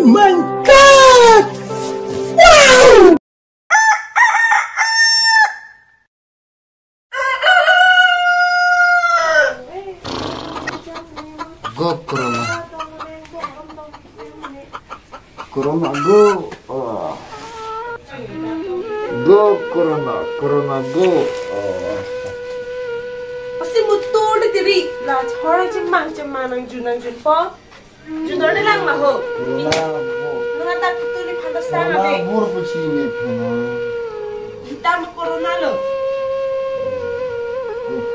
my god! Wow! Go corona. Corona go. Go corona. Corona go. Pasti mutu di diri lah orang cemang nang jun po. Jun ada lang maho. Corona go. Nang tak tu di pantas sana Corona deh. bur pucini puna. Kita mau corona lo.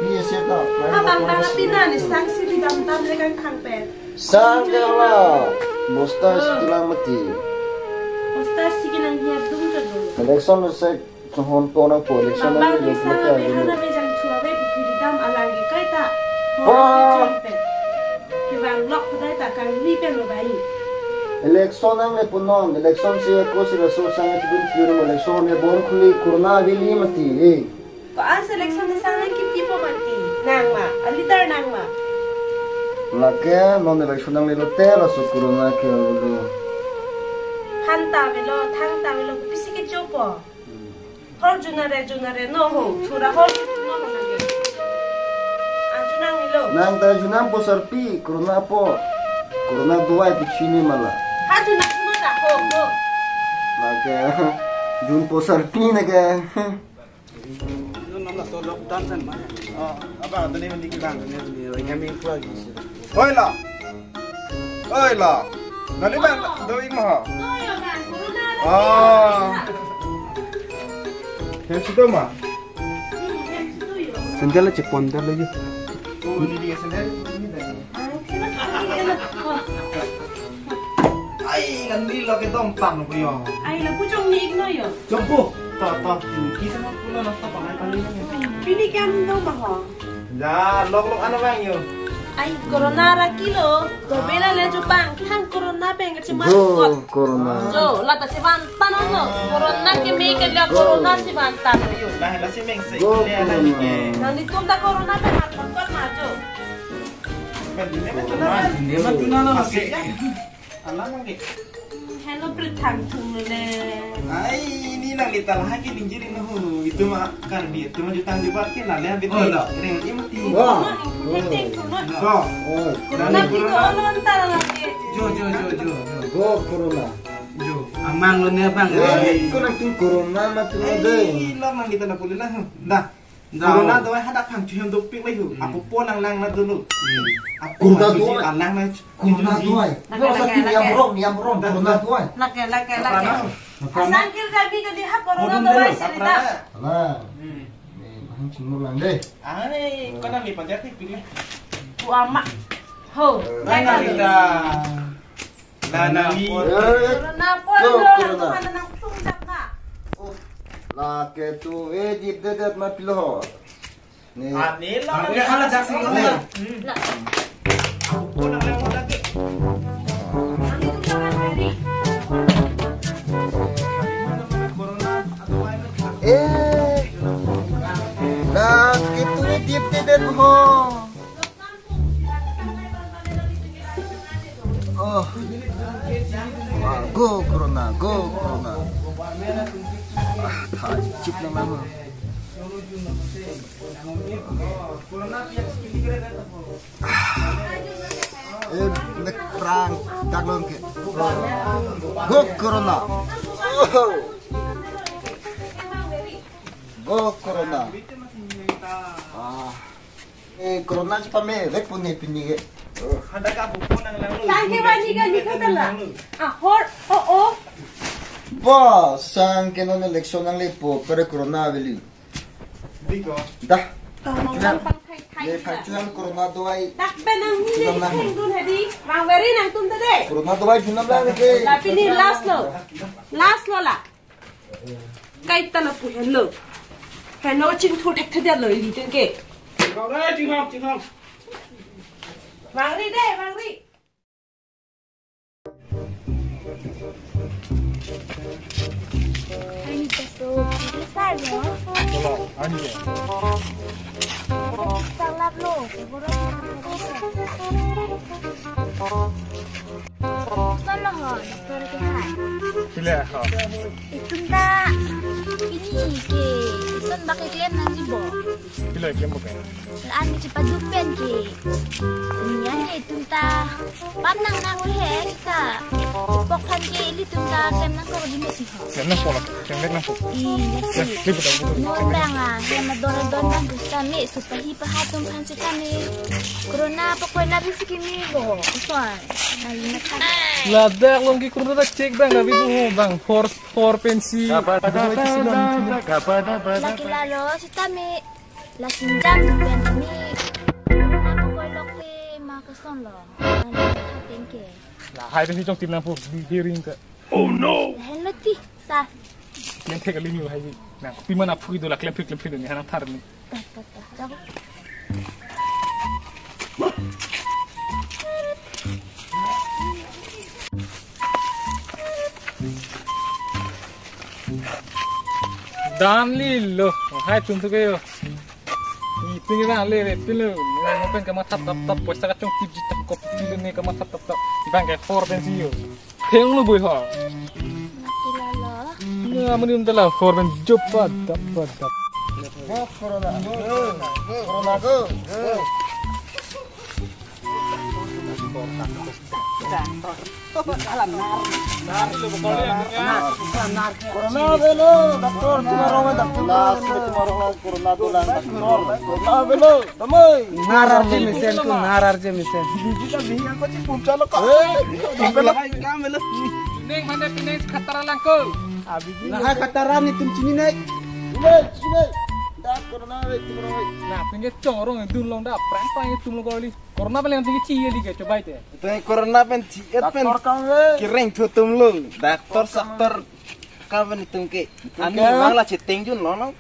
Piye ta. Abang tang pina ni sanksi di dam dengan kang pen. Sangala. Bosta sitilang mati. Pasta sige nang hiap dum jado. Election se tuhon pona po election Bang ni bisa mati be hana agi. be jang chua be di dam alangi kai ta. Ki bang lok khudai ta kang li pen lo bai. Election ang le punon election se ko si raso sang tibun pure election ne bon khuli corona vili mati e. Ko an selection de sana ki tipo mati. Nang ma, alitar nang ma. Lake non election ang le lote raso corona ke lo. Hanta velo, thangta velo, pisike chopo. Hor junare no ho, thura hor no ho nage. Ajunang velo. Nang ta junam po sarpi corona po. Corona duai pichini mala. Ha junang no da ho ho. Lake jun po sarpi na ke. Oi lah. Nali bang doi mah. No yo kan corona ra. Yang situ mah. Sendal cek pondal lagi. Oh ini dia sendiri. Ai kan di lo ke tompang po yo. Ai la pujong ni no yo. Jompo. Ta. Kita mah pula nasta pakai paling. Pini kam no ma ho. Ya, lok ano bang yo. Ai corona ra kilo. Ko bela le ju bang thang corona beng ke cuma Go kot. corona. Jo, la ta siban tanon no. Corona ke me ke la corona siban tanon yo. Lah si meng se Go ile ala ni ke. Nang di tum ta corona be mat kot ma jo. Dia mah tunana masih. Anak mang ke. Hello prithang thung le. Ai ini nang lital haki dinjiri na hunu itu mah kan dia itu mah jutang di parkir lah lihat itu ring ini mati Wah. so Corona kilo olon ta lagi. jo Go corona. amang lo ne bang Eh, ko nang tin corona mati na de. ai lo nang kita na pulila dah corona tuh hadak pang cium doping lagi aku pun nang na dulu Corona tuh nang na corona duai. Ko sa tin yang rom corona duai. Lagi. Asangkil kami ke dia corona to wai cerita. Lah. Ni cinggur lang de. ai kau nang lipat jadi pilih Bu amak. Ho. nang kita nani Corona pun Go, lo corona. mana nang tung dak na. La ke tu dip de ma pilo. Ni ani lo ala jaksi lo Lah. pun nang lewat lagi Ani tu jangan hari. la ke tu dip de mo. Oh. Go corona, go corona. Cip na mama. Nek perang tak long ke. Go corona. Oh. Go corona. Corona cepat me, rek punya pinjige. ada kabu pun nang lalu Sange wani ga nikatala. Ah hor oh. Ba, sang ke non election ang lepo, pero corona veli. Biko Dah, Nang pang thai ye kacuan corona doai. Tak benang ni heng dun hadi. Mang veri nang tum tade. Corona doai junam lang ke. Tapi ni last lo la. Kai ta la pu hello. Hello ching thu thek thade lo li ten ke. kau dah cingok Mang ri de, mang ri. Ini tuh besar ya. Kalau ani ya. Sangat loh. Salah ha, dokter kehan. Pilih ha. Itu tak ini ke. Isun pakai klaim nanti bo. Pilih yang bukan. Ani cepat dupen ke. Niyan itu tak. Pam nang nang he kita. Pokhan ke ili tu tak klaim nang ko di mesi ha. Yang nak pola, yang nak pun. Iya sih. Ribut aku. Nuan bang yang madon bang gusta mi supahi pahatong pansi kami. Corona pokoknya nabi sikimi bo. Usuan. Nalinat ka. Ladak long kurun dah cek bang, tapi tu bang for pensi. Laki lalo si tami. Lasinjam ben kami. Pokoknya lokti makason lo. Nalinat ke. Lah, hai pensi jong tim nampu di hearing ke. Oh no. Hello ti sa. Yang tega lini hai. Nah, pi mana pui dola klem ni hanam thar ni. Tak. Dan lilo, hai tuntu kayo. Itu ni bang le pilo, ngapain kamu tap puasa kacang tip di tak kopi pilo ni kamu tap bang kayak for pensi yo. Heng lu boy ha. Laki lalo. Nggak mending telah for pensi cepat dapat. Corona go. Corona belo, doktor tumarong doktor. Corona tulang doktor. Corona belo, damai. Narar je mesen. Kita bihi aku cik punca lo kak. Belo kamelo. Neng mana pineng khatara langkol. Nah kataran itu cini naik. Sini. Dah corona itu corona. Nah, pinggir corong itu long dah prank pang itu long kali. Corona paling tinggi cie di coba itu. Tapi corona pen ciet pen Doktor kau kireng tutum lu. Doktor saktor kawan itu ke. Ani malah ceteng jun lo.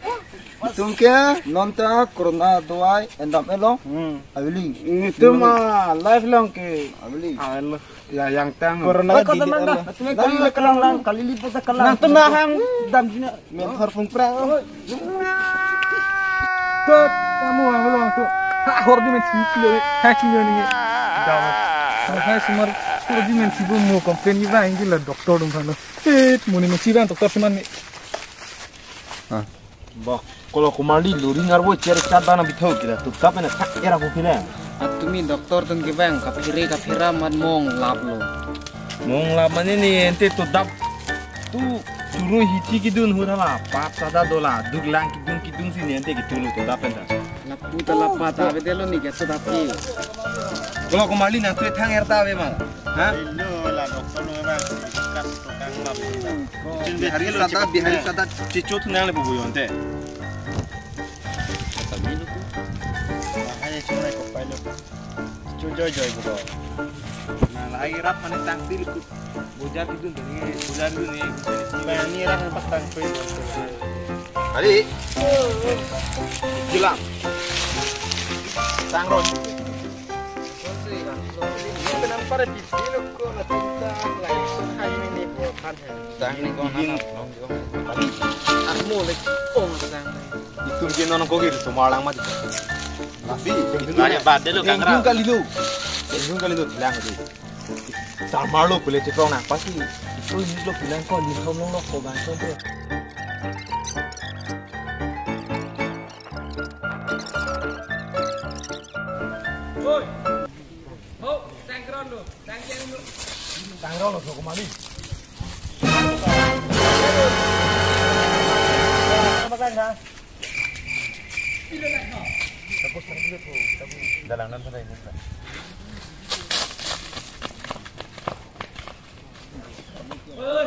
Tungke nonta corona doai endam elo. Abili. Itu mah lifelong ke. Abili. Allah. Ya yang tang. Corona di Kali lipat dah Nang tenahang dam sini. mentor pun perang. Tot kamu belum tu. Ha hor di mensi kilo. Ha kilo ni. Dah. Ha semar hor di mensi bu mo komplain ni bang ini lah doktor dong kan. Muni mensi bang doktor cuman ni. Bak kalau kumali luri ngarbo cer cata na bithau kira tu kape na tak era ko kira. Atumi doktor tun ke bang kapira man mong lap lo. Mong la mane ni ente tu dap tu suruh hiti kidun hurala pap sada dola duglang kidun sini ente kitulu tu dap enta. Lapu talapa ta bedelo ni ke tapi. Kalau kumali na tu thang erta be mal. Ha? Bihari sada cicut nang le bubu yonte. Nah, lagi rap mana tangtil ku. Bujar itu nih, bujar itu nih. Ini rap pas tangtil. Hari. Jelang. Sangron. Kenapa pada di sini kok nanti lagi hari ini bukan ya. Sang ini kau nak aku lagi sang. Itu mungkin orang kau gitu semua orang mati. Tapi banyak badai lo kan. Yung kali lo bilang itu. Sama lo boleh cekong nak pasti. Itu lo bilang kau di kamu lo kau bantu tu. Oi. Oh, sangkron lo. Sangkron lo so kemari. Dalam nan pada ini. Oi,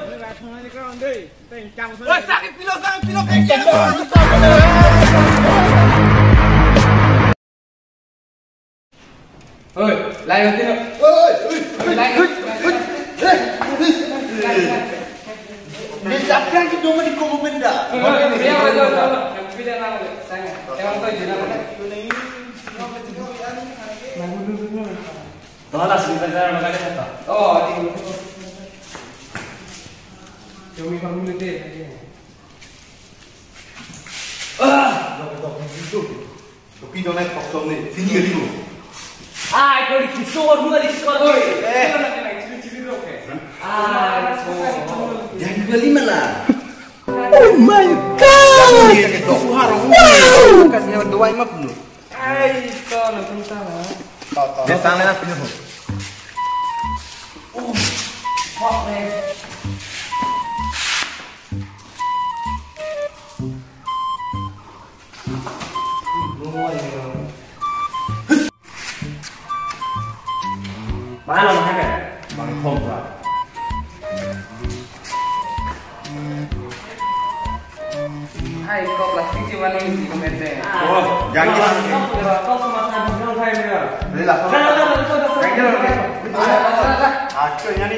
sakit pilo Oi, lain tino. Ni siapkan kita cuma di kubu benda. Kopi donat kosong nih, sini kali lu. Ah, kau di kisor, bukan di kisor. Jangan juga lima lah. Oh my god. Ini dok harung. Kan yang dua imap lu. Ay, kau nak tentang lah. Dia tangan apa ni? Fuck man. Mana lo nak? Bang Tom lah. Ay, kau plastik cuma ni komente. Oh, jangan gitu. Kau semua sana bukan saya ni. Jadi lah. Aku yang ni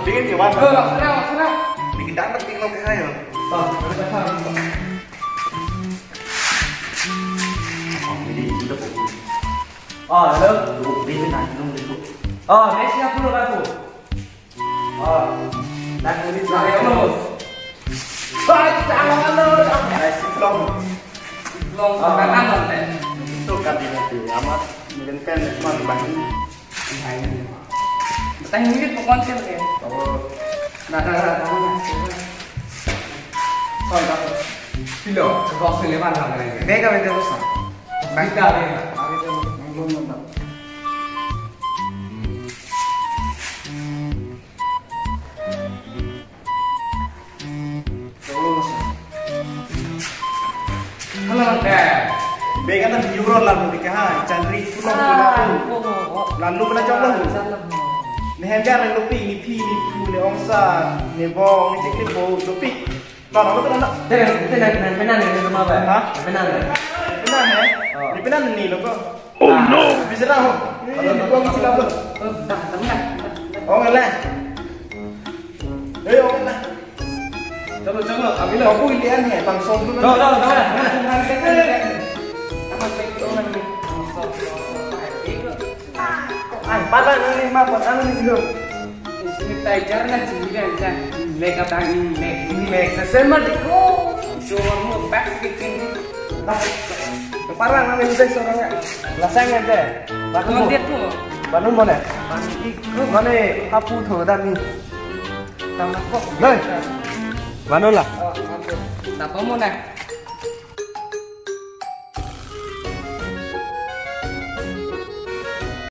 bikin dia apa? Serang. Bikin dapat tinggal ke saya. Jadi kita pergi. Oh, hello. Bikin nanti dulu. Oh, Messi apa lu aku? Oh, dah ni saya lu. Baik, jangan lu. Belum kanan deh. Itu kabinet amat mengenai teman bagi. Tanya ini pokoknya kan. Nah. Oh, dah. Kilo, kau selepan lah kan. Mega betul besar. Mega betul. Began di Euro lalu dikah, Chandri pulang lalu pernah coba ni hembiar lalu pi ni ni ongsa ni bong ni cekli bo lupi lalu tu nak Benar ni rumah apa? Hah? Benar. Ni penan ni lo ko. Oh no, bisa dah. Ni bong mesti lalu. Oh ngalah. Oh ngalah. Coba, ambil Aku ilian he, bang som tu. Pada ni mah pada ni dulu. Ini tajar nak cakap kan. Leg apa ni? Leg. Sesama diko. Show back kicking. Parang ni saya seorang. Lasang ada. Bangun dia tu. Bangun mana? Mana apu tu dah ni. Tahu nak kok? Bangun lah. Tak apa mau nak.